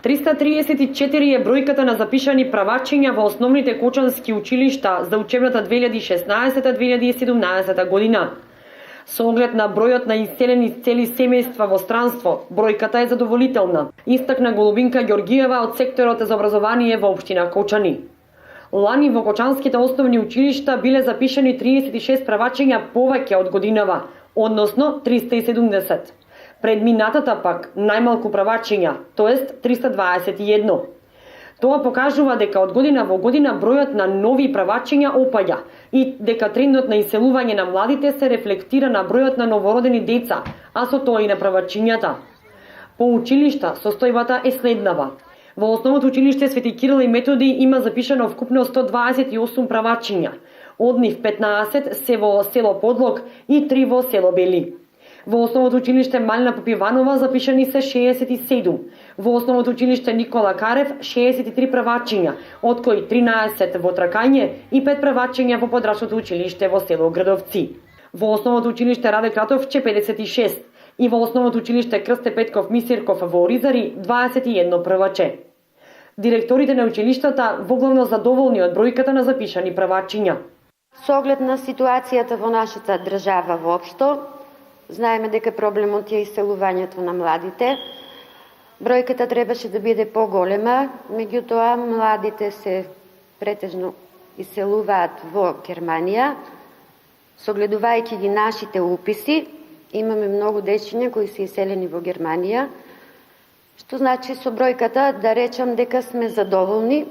334 е бројката на запишани правачиња во основните кочански училишта за учебната 2016-2017 година. Со оглед на бројот на иселени цели семејства во странство, бројката е задоволителна, истакна Голубинка Ѓоргиева од секторот за образование во општина Кочани. Лани во кочанските основни училишта биле запишани 36 правачиња повеќе од годинава, односно 370. Пред минатата пак најмалку правачиња, тоест 321. Тоа покажува дека од година во година бројот на нови правачиња опаѓа и дека трендот на иселување на младите се рефлектира на бројот на новородени деца, а со тоа и на правачињата. По училишта состојбата е следнава. Во основното училиште Свети Кирил и Методи има запишано вкупно 128 правачиња. Од нив 15 се во село Подлог и 3 во село Бели. Во основното училиште Малина Попиванова запишани се 67. Во основното училиште Никола Карев 63 правачиња, од кои 13 во Тракање и 5 правачиња во подрачното училиште во село Градовци. Во основното училиште Раде Кратовче 56 и во основното училиште Крсте Петков Мисирков во Оризари 21 праваче. Директорите на училиштата воглавно задоволни од бројката на запишани правачиња. Со оглед на ситуацијата во нашата држава воопшто, знаеме дека проблемот е иселувањето на младите. Бројката требаше да биде поголема, меѓутоа младите се претежно иселуваат во Германија. Согледувајќи ги нашите уписи, имаме многу дечиња кои се иселени во Германија, што значи со бројката да речам дека сме задоволни.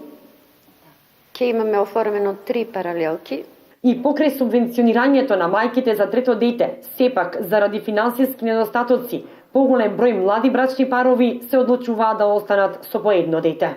Ќе имаме оформено 3 паралелки. И покрај субвенционирањето на мајките за трето дете, сепак заради финансиски недостатоци, поголем број млади брачни парови се одлучуваат да останат со по едно дете.